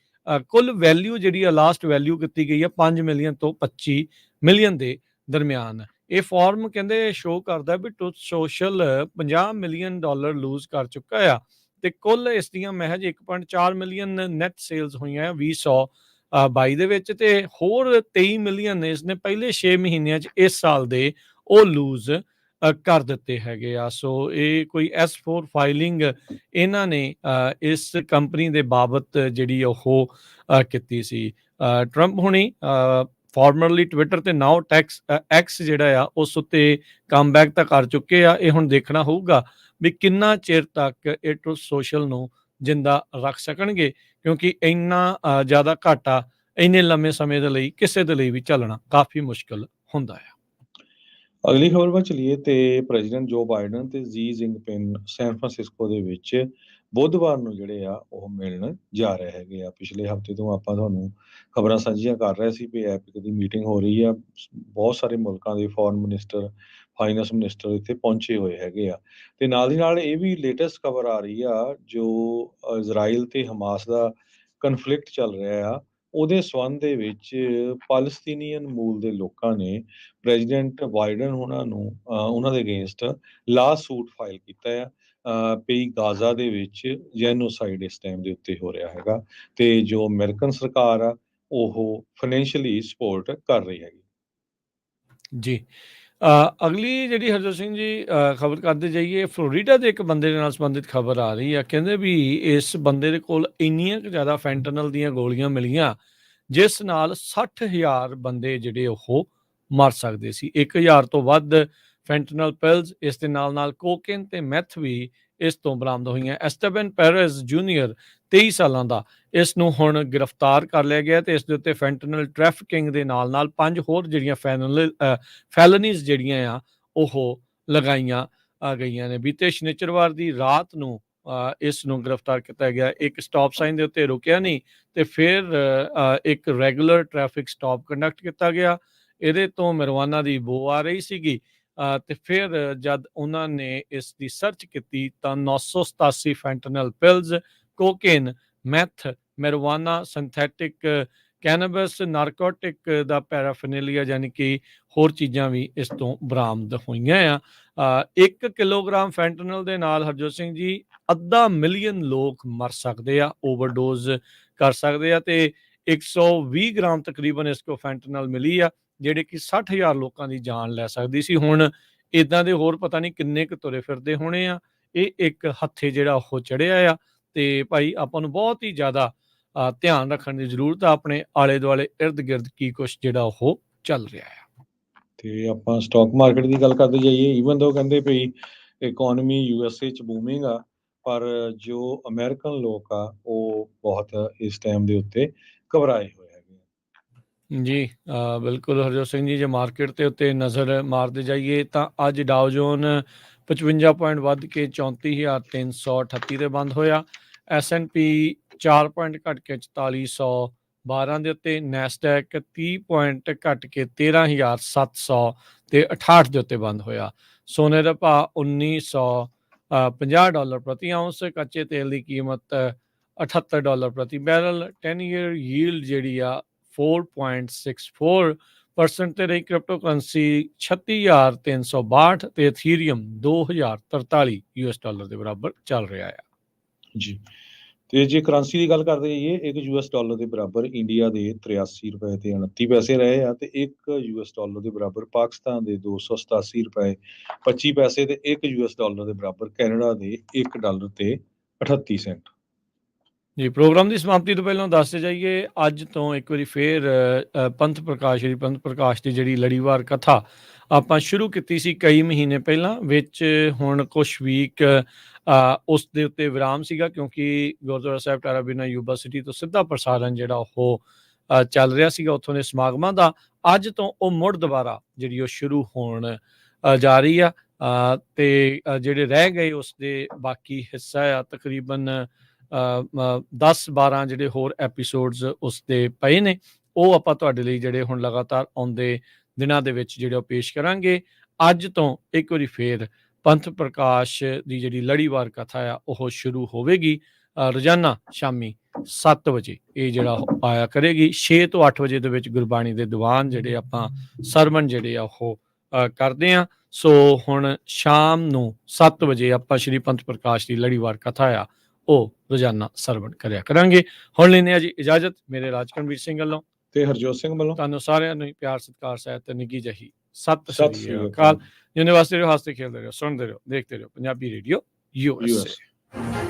ਕੁੱਲ ਵੈਲਿਊ ਜਿਹੜੀ ਆ ਲਾਸਟ ਵੈਲਿਊ ਕੀਤੀ ਗਈ ਆ 5 ਮਿਲੀਅਨ ਤੋਂ 25 ਮਿਲੀਅਨ ਦੇ ਦਰਮਿਆਨ। ਇਹ ਫਾਰਮ ਕਹਿੰਦੇ ਸ਼ੋਅ ਕਰਦਾ ਵੀ ਟਰੁਥ ਸੋਸ਼ਲ $50 ਮਿਲੀਅਨ ਲੂਜ਼ ਕਰ ਚੁੱਕਾ ਆ ਤੇ ਕੁੱਲ ਇਸ ਦੀਆਂ ਮਹਿਜ 1.4 ਮਿਲੀਅਨ ਨੈਟ ਸੇਲਸ ਹੋਈਆਂ 2022 ਦੇ ਵਿੱਚ, ਤੇ ਹੋਰ 23 ਮਿਲੀਅਨ ਇਸਨੇ ਪਹਿਲੇ 6 ਮਹੀਨਿਆਂ 'ਚ ਇਸ ਸਾਲ ਦੇ ਉਹ ਲੂਜ਼ ਕਰ ਦਿੱਤੇ ਹੈਗੇ ਆ। ਸੋ ਇਹ ਕੋਈ S4 ਫਾਈਲਿੰਗ ਇਹਨਾਂ ਨੇ ਇਸ ਕੰਪਨੀ ਦੇ ਬਾਬਤ ਜਿਹੜੀ ਉਹ ਕੀਤੀ ਸੀ। ਟਰੰਪ ਹੁਣੀ ਫਾਰਮਰਲੀ ਟਵਿੱਟਰ ਤੇ ਨਾਓ ਐਕਸ ਜਿਹੜਾ ਆ ਉਸ ਉੱਤੇ ਕਮਬੈਕ ਤਾਂ ਕਰ ਚੁੱਕੇ ਆ। ਇਹ ਹੁਣ ਦੇਖਣਾ ਹੋਊਗਾ ਵੀ ਕਿੰਨਾ ਚਿਰ ਤੱਕ ਇਹ ਟਰੁਥ ਸੋਸ਼ਲ ਨੂੰ ਜਿੰਦਾ ਰੱਖ ਸਕਣਗੇ, ਕਿਉਂਕਿ ਇੰਨਾ ਜ਼ਿਆਦਾ ਘਾਟਾ ਇੰਨੇ ਲੰਮੇ ਸਮੇਂ ਦੇ ਲਈ ਕਿਸੇ ਦੇ ਲਈ ਵੀ ਝੱਲਣਾ ਕਾਫੀ ਮੁਸ਼ਕਲ ਹੁੰਦਾ ਆ। ਅਗਲੀ ਖਬਰ ਵੱਲ ਚਲੀਏ ਤੇ ਪ੍ਰੈਜ਼ੀਡੈਂਟ ਜੋ ਬਾਈਡਨ ਤੇ ਜੀ ਜਿੰਗਪਿੰਗ ਸੈਨ ਫਰਾਂਸਿਸਕੋ ਦੇ ਵਿੱਚ ਬੁੱਧਵਾਰ ਨੂੰ ਜਿਹੜੇ ਆ ਉਹ ਮਿਲਣ ਜਾ ਰਹੇ ਹੈਗੇ ਆ। ਪਿਛਲੇ ਹਫਤੇ ਤੋਂ ਆਪਾਂ ਤੁਹਾਨੂੰ ਖਬਰਾਂ ਸਾਂਝੀਆਂ ਕਰ ਰਹੇ ਸੀ ਵੀ ਐਪਿਕ ਦੀ ਮੀਟਿੰਗ ਹੋ ਰਹੀ ਆ। ਬਹੁਤ ਸਾਰੇ ਮੁਲਕਾਂ ਦੇ ਫੋਰਨ ਮਿਨਿਸਟਰ, ਫਾਈਨੈਂਸ ਮਿਨਿਸਟਰ ਇੱਥੇ ਪਹੁੰਚੇ ਹੋਏ ਹੈਗੇ ਆ ਤੇ ਨਾਲ ਦੀ ਨਾਲ ਇਹ ਵੀ ਲੇਟੈਸਟ ਖਬਰ ਆ ਰਹੀ ਆ ਜੋ ਇਜ਼ਰਾਈਲ ਤੇ ਹਮਾਸ ਦਾ ਕਨਫਲਿਕਟ ਚੱਲ ਰਿਹਾ ਆ, ਉਹਦੇ ਸੰਬੰਧ ਦੇ ਵਿੱਚ ਪਾਲਸਤੀਨੀਅਨ ਮੂਲ ਦੇ ਲੋਕਾਂ ਨੇ ਪ੍ਰੈਜ਼ੀਡੈਂਟ ਬਾਈਡਨ ਉਹਨਾਂ ਦੇ ਅਗੇਂਸਟ ਲਾ ਸੂਟ ਫਾਈਲ ਕੀਤਾ ਆ ਵੀ ਗਾਜ਼ਾ ਦੇ ਵਿੱਚ ਜੈਨੋਸਾਈਡ ਇਸ ਟਾਈਮ ਦੇ ਉੱਤੇ ਹੋ ਰਿਹਾ ਹੈਗਾ ਤੇ ਜੋ ਅਮਰੀਕਨ ਸਰਕਾਰ ਆ ਉਹ ਫਾਈਨੈਂਸ਼ੀਅਲੀ ਸਪੋਰਟ ਕਰ ਰਹੀ ਹੈਗੀ। ਜੀ ਅਗਲੀ ਜਿਹੜੀ ਹਰਜੋਤ ਸਿੰਘ ਜੀ ਖਬਰ ਕਰਦੇ ਜਾਈਏ, ਫਲੋਰੀਡਾ ਦੇ ਇੱਕ ਬੰਦੇ ਦੇ ਨਾਲ ਸੰਬੰਧਿਤ ਖਬਰ ਆ ਰਹੀ ਆ। ਕਹਿੰਦੇ ਵੀ ਇਸ ਬੰਦੇ ਦੇ ਕੋਲ ਇੰਨੀਆਂ ਕੁ ਜ਼ਿਆਦਾ ਫੈਂਟਨਲ ਦੀਆਂ ਗੋਲੀਆਂ ਮਿਲੀਆਂ ਜਿਸ ਨਾਲ 60,000 ਬੰਦੇ ਜਿਹੜੇ ਉਹ ਮਰ ਸਕਦੇ ਸੀ। 1,000 ਤੋਂ ਵੱਧ ਫੈਂਟਨਲ ਪਿਲਸ, ਇਸ ਦੇ ਨਾਲ ਕੋਕੇਨ ਤੇ ਮੈਥ ਵੀ ਇਸ ਤੋਂ ਬਰਾਮਦ ਹੋਈਆਂ। ਐਸਟੇਬਨ ਪੈਰੇਜ਼ ਜੂਨੀਅਰ 23 ਸਾਲਾਂ ਦਾ, ਇਸ ਨੂੰ ਹੁਣ ਗ੍ਰਿਫਤਾਰ ਕਰ ਲਿਆ ਗਿਆ ਤੇ ਇਸ ਦੇ ਉੱਤੇ ਫੈਂਟਨਲ ਟ੍ਰੈਫਿਕਿੰਗ ਦੇ ਨਾਲ 5 ਹੋਰ ਜਿਹੜੀਆਂ ਫੈਲਨੀਜ਼ ਜਿਹੜੀਆਂ ਆ ਉਹ ਲਗਾਈਆਂ ਗਈਆਂ ਨੇ। ਬੀਤੇ ਸ਼ਨੀਚਰਵਾਰ ਦੀ ਰਾਤ ਨੂੰ ਇਸ ਨੂੰ ਗ੍ਰਿਫਤਾਰ ਕੀਤਾ ਗਿਆ। ਇੱਕ ਸਟਾਪ ਸਾਈਨ ਦੇ ਉੱਤੇ ਰੁਕਿਆ ਨਹੀਂ ਤੇ ਫਿਰ ਇੱਕ ਰੈਗੂਲਰ ਟ੍ਰੈਫਿਕ ਸਟਾਪ ਕੰਡਕਟ ਕੀਤਾ ਗਿਆ। ਇਹਦੇ ਤੋਂ marijuana ਦੀ ਬੋ ਆ ਰਹੀ ਸੀਗੀ ਤੇ ਫਿਰ ਜਦ ਉਹਨਾਂ ਨੇ ਇਸ ਦੀ ਸਰਚ ਕੀਤੀ ਤਾਂ 987 fentanyl pills, cocaine, meth, marijuana, synthetic cannabis narcotic ਦਾ ਪੈਰਾਫਿਨੇਲੀਆ ਯਾਨੀ ਕਿ ਹੋਰ ਚੀਜ਼ਾਂ ਵੀ ਇਸ ਤੋਂ ਬਰਾਮਦ ਹੋਈਆਂ ਆ। 1 ਕਿਲੋਗ੍ਰਾਮ ਫੈਂਟਨਲ ਦੇ ਨਾਲ ਹਰਜੋਤ ਸਿੰਘ ਜੀ 1/2 ਮਿਲੀਅਨ ਲੋਕ ਮਰ ਸਕਦੇ ਆ, ਓਵਰਡੋਜ਼ ਕਰ ਸਕਦੇ ਆ, ਤੇ 120 ਗ੍ਰਾਮ ਤਕਰੀਬਨ ਇਸ ਕੋ ਫੈਂਟਨਲ ਮਿਲੀ ਆ, ਜਿਹੜੇ ਕਿ 60,000 ਲੋਕਾਂ ਦੀ ਜਾਨ ਲੈ ਸਕਦੀ ਸੀ। ਹੁਣ ਇਦਾਂ ਦੇ ਹੋਰ ਪਤਾ ਨਹੀਂ ਕਿੰਨੇ ਕੁ ਤੁਰੇ ਫਿਰਦੇ ਹੋਣੇ ਆ। ਇਹ ਇੱਕ ਹੱਥੇ ਜਿਹੜਾ ਉਹ ਚੜਿਆ ਆ, ਤੇ ਭਾਈ ਆਪਾਂ ਨੂੰ ਬਹੁਤ ਹੀ ਜ਼ਿਆਦਾ ਧਿਆਨ ਰੱਖਣ ਦੀ ਜ਼ਰੂਰਤ ਆ ਆਪਣੇ ਆਲੇ ਦੁਆਲੇ ਇਰਦ ਗਿਰਦ ਕੀ ਕੁਛ ਜਿਹੜਾ ਉਹ ਚੱਲ ਰਿਹਾ ਆ। ਤੇ ਆਪਾਂ ਸਟਾਕ ਮਾਰਕੀਟ ਦੀ ਗੱਲ ਕਰਦੇ ਜਾਈਏ, ਈਵਨ ਦੋ ਕਹਿੰਦੇ ਪਈ ਇਕਨੋਮੀ USA 'ਚ ਬੂਮਿੰਗ ਆ, ਪਰ ਜੋ ਅਮਰੀਕਨ ਲੋਕ ਆ ਉਹ ਬਹੁਤ ਇਸ ਟਾਈਮ ਦੇ ਉੱਤੇ ਘਬਰਾਏ ਹੋਏ ਹੈਗੇ। ਜੀ ਬਿਲਕੁਲ ਹਰਜੋਤ ਸਿੰਘ ਜੀ, ਜੇ ਮਾਰਕੀਟ ਦੇ ਉੱਤੇ ਨਜ਼ਰ ਮਾਰਦੇ ਜਾਈਏ ਤਾਂ ਅੱਜ ਡਾਓ ਜੋਨ 55 ਪੁਆਇੰਟ ਵੱਧ ਕੇ 34,338 ਤੇ ਬੰਦ ਹੋਇਆ। S&P 4 ਪੁਆਇੰਟ ਘਟ ਕੇ 4412 ਦੇ ਉੱਤੇ, ਨੈਸਡੈਕ 30 ਪੁਆਇੰਟ ਘਟ ਕੇ 13,700 ਤੇ 68 ਦੇ ਉੱਤੇ ਬੰਦ ਹੋਇਆ। ਸੋਨੇ ਦਾ ਭਾਅ $1950 ਪ੍ਰਤੀ ਆਉਂਸ, ਕੱਚੇ ਤੇਲ ਦੀ ਕੀਮਤ $78 ਪ੍ਰਤੀ ਬੈਰਲ, 10 ਈਅਰ ਯੀਲਡ ਜਿਹੜੀ ਆ 4.64% ਤੇ ਰਹੀ। ਕ੍ਰਿਪਟੋ ਕਰੰਸੀ 36,362 ਤੇ ਇਥੀਰੀਅਮ $2,043 ਦੇ ਬਰਾਬਰ ਚੱਲ ਰਿਹਾ ਆ। ਜੀ, ਤੇ ਜੇ ਕਰੰਸੀ ਦੀ ਗੱਲ ਕਰਦੇ ਜਾਈਏ, ਇੱਕ $US ਦੇ ਬਰਾਬਰ ਇੰਡੀਆ ਦੇ 83 ਰੁਪਏ ਤੇ 29 ਪੈਸੇ ਰਹੇ ਆ, ਤੇ ਇੱਕ $US ਦੇ ਬਰਾਬਰ ਪਾਕਿਸਤਾਨ ਦੇ 287 ਰੁਪਏ 25 ਪੈਸੇ, ਤੇ ਇੱਕ $US ਦੇ ਬਰਾਬਰ ਕੈਨੇਡਾ ਦੇ $1 ਤੇ 38 ਸੈਂਟ। ਜੀ, ਪ੍ਰੋਗਰਾਮ ਦੀ ਸਮਾਪਤੀ ਤੋਂ ਪਹਿਲਾਂ ਦੱਸਦੇ ਜਾਈਏ, ਅੱਜ ਤੋਂ ਇੱਕ ਵਾਰੀ ਫੇਰ ਪੰਥ ਪ੍ਰਕਾਸ਼ ਸ਼੍ਰੀ ਪੰਥ ਪ੍ਰਕਾਸ਼ ਦੀ ਜਿਹੜੀ ਲੜੀਵਾਰ ਕਥਾ ਆਪਾਂ ਸ਼ੁਰੂ ਕੀਤੀ ਸੀ ਕਈ ਮਹੀਨੇ ਪਹਿਲਾਂ, ਵਿੱਚ ਹੁਣ ਕੁਛ ਵੀਕ ਉਸ ਦੇ ਉੱਤੇ ਵਿਰਾਮ ਸੀਗਾ, ਕਿਉਂਕਿ ਗੁਰਦੁਆਰਾ ਸਾਹਿਬ ਟਾਰਾ ਬਿਨਾ ਯੂਬਾ ਸਿਟੀ ਤੋਂ ਸਿੱਧਾ ਪ੍ਰਸਾਰਣ ਜਿਹੜਾ ਉਹ ਚੱਲ ਰਿਹਾ ਸੀਗਾ ਉੱਥੋਂ ਦੇ ਸਮਾਗਮਾਂ ਦਾ। ਅੱਜ ਤੋਂ ਉਹ ਮੁੜ ਦੁਬਾਰਾ ਜਿਹੜੀ ਉਹ ਸ਼ੁਰੂ ਹੋਣ ਜਾ ਰਹੀ ਆ, ਤੇ ਜਿਹੜੇ ਰਹਿ ਗਏ ਉਸ ਦੇ ਬਾਕੀ ਹਿੱਸਾ ਆ, ਤਕਰੀਬਨ 10-12 ਜਿਹੜੇ ਹੋਰ ਐਪੀਸੋਡਸ ਉਸ ਦੇ ਪਏ ਨੇ, ਉਹ ਆਪਾਂ ਤੁਹਾਡੇ ਲਈ ਜਿਹੜੇ ਹੁਣ ਲਗਾਤਾਰ ਆਉਂਦੇ ਦਿਨਾਂ ਦੇ ਵਿੱਚ ਜਿਹੜੇ ਉਹ ਪੇਸ਼ ਕਰਾਂਗੇ। ਅੱਜ ਤੋਂ ਇੱਕ ਵਾਰੀ ਫੇਰ ਪੰਥ ਪ੍ਰਕਾਸ਼ ਦੀ ਜਿਹੜੀ ਲੜੀਵਾਰ ਕਥਾ ਆ ਉਹ ਸ਼ੁਰੂ ਹੋਵੇਗੀ ਰੋਜ਼ਾਨਾ ਸ਼ਾਮੀ 7 ਵਜੇ ਇਹ ਜਿਹੜਾ ਆਇਆ ਕਰੇਗੀ। 6 ਤੋਂ 8 ਵਜੇ ਦੇ ਵਿੱਚ ਗੁਰਬਾਣੀ ਦੇ ਦੀਵਾਨ ਜਿਹੜੇ ਆਪਾਂ ਸਰਵਣ ਜਿਹੜੇ ਆ ਉਹ ਕਰਦੇ ਆ। ਸੋ ਹੁਣ ਸ਼ਾਮ ਨੂੰ 7 ਵਜੇ ਆਪਾਂ ਸ਼੍ਰੀ ਪੰਥ ਪ੍ਰਕਾਸ਼ ਦੀ ਲੜੀਵਾਰ ਕਥਾ ਆ ਉਹ ਰੋਜ਼ਾਨਾ ਸਰਵਣ ਕਰਿਆ ਕਰਾਂਗੇ। ਹੁਣ ਲੈਂਦੇ ਆ ਜੀ ਇਜਾਜ਼ਤ, ਮੇਰੇ ਰਾਜਕਰਨਵੀਰ ਸਿੰਘ ਵੱਲੋਂ ਤੇ ਹਰਜੋਤ ਸਿੰਘ ਵੱਲੋਂ ਤੁਹਾਨੂੰ ਸਾਰਿਆਂ ਨੂੰ ਪਿਆਰ ਸਤਿਕਾਰ ਸਹਿਤ ਤੇ ਨਿੱਘੀ ਜਿਹੀ ਸਤਿ ਸ੍ਰੀ ਅਕਾਲ। ਜਿਉਂਦੇ ਵਾਸਤੇ ਰਹੋ, ਹੱਸਦੇ ਖੇਡਦੇ ਰਹੋ, ਸੁਣਦੇ ਰਹੋ, ਦੇਖਦੇ ਰਹੋ ਪੰਜਾਬੀ ਰੇਡੀਓ USA।